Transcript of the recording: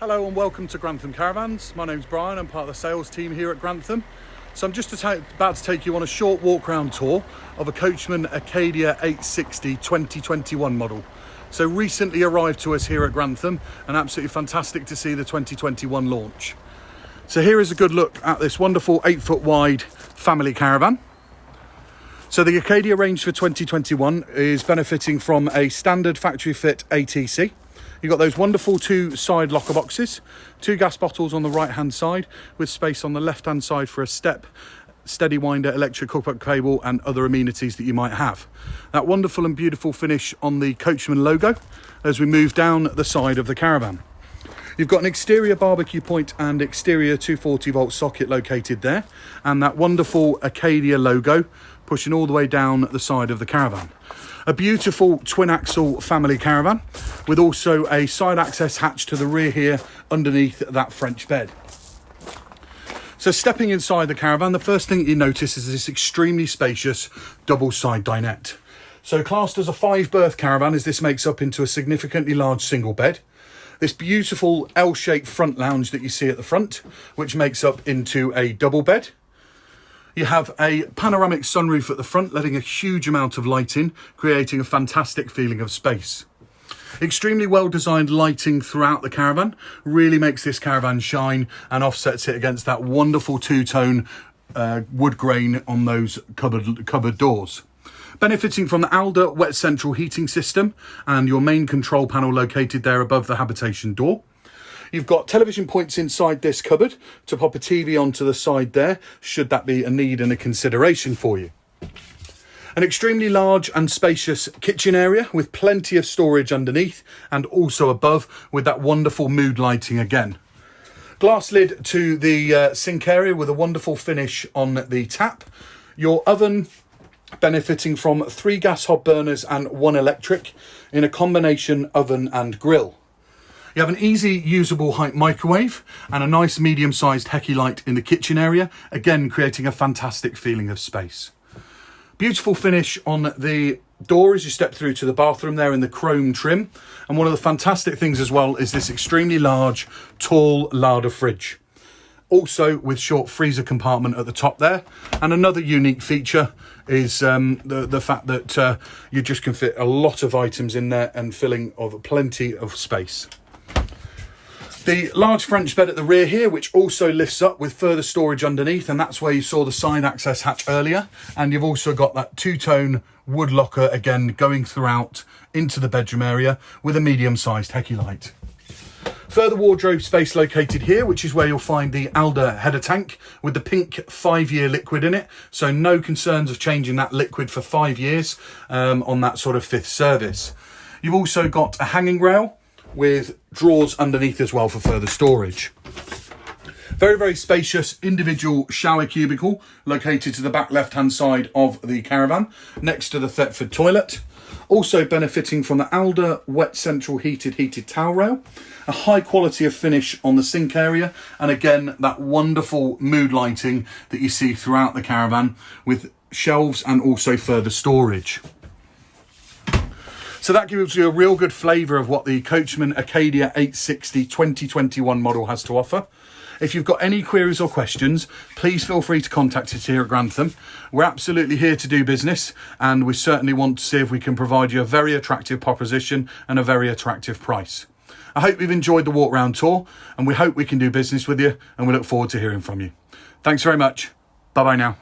Hello and welcome to Grantham Caravans. My name's Brian, I'm part of the sales team here at Grantham. So I'm just about to take you on a short walk around tour of a Coachman Acadia 860 2021 model. So recently arrived to us here at Grantham and absolutely fantastic to see the 2021 launch. So here is a good look at this wonderful 8-foot wide family caravan. So the Acadia range for 2021 is benefiting from a standard factory fit ATC. You've got those wonderful two side locker boxes, two gas bottles on the right hand side with space on the left hand side for a step, steady winder, electric hookup cable and other amenities that you might have. That wonderful and beautiful finish on the Coachman logo as we move down the side of the caravan. You've got an exterior barbecue point and exterior 240 volt socket located there, and that wonderful Acadia logo pushing all the way down the side of the caravan. A beautiful twin axle family caravan with also a side access hatch to the rear here underneath that French bed. So stepping inside the caravan, the first thing you notice is this extremely spacious double side dinette. So classed as a 5-berth caravan, as this makes up into a significantly large single bed. This beautiful L-shaped front lounge that you see at the front, which makes up into a double bed. You have a panoramic sunroof at the front, letting a huge amount of light in, creating a fantastic feeling of space. Extremely well-designed lighting throughout the caravan really makes this caravan shine and offsets it against that wonderful two-tone wood grain on those cupboard doors. Benefiting from the Larder wet central heating system and your main control panel located there above the habitation door. You've got television points inside this cupboard to pop a TV onto the side there, should that be a need and a consideration for you. An extremely large and spacious kitchen area with plenty of storage underneath and also above with that wonderful mood lighting again. Glass lid to the sink area with a wonderful finish on the tap. Your oven benefiting from 3 gas hob burners and 1 electric in a combination oven and grill. You have an easy usable height microwave and a nice medium-sized Hecky light in the kitchen area, again creating a fantastic feeling of space. Beautiful finish on the door as you step through to the bathroom there in the chrome trim. And one of the fantastic things as well is this extremely large, tall Larder fridge. Also with short freezer compartment at the top there. And another unique feature is the fact that you just can fit a lot of items in there and filling of plenty of space. The large French bed at the rear here, which also lifts up with further storage underneath, and that's where you saw the side access hatch earlier. And you've also got that two-tone wood locker again going throughout into the bedroom area with a medium-sized Hecky light. Further wardrobe space located here, which is where you'll find the Larder header tank with the pink 5-year liquid in it. So no concerns of changing that liquid for 5 years on that sort of 5th service. You've also got a hanging rail with drawers underneath as well for further storage. Very, very spacious individual shower cubicle located to the back left-hand side of the caravan next to the Thetford toilet. Also benefiting from the Larder wet central heated towel rail. A high quality of finish on the sink area. And again, that wonderful mood lighting that you see throughout the caravan with shelves and also further storage. So that gives you a real good flavour of what the Coachman Acadia 860 2021 model has to offer. If you've got any queries or questions, please feel free to contact us here at Grantham. We're absolutely here to do business, and we certainly want to see if we can provide you a very attractive proposition and a very attractive price. I hope you've enjoyed the walk round tour, and we hope we can do business with you, and we look forward to hearing from you. Thanks very much. Bye bye now.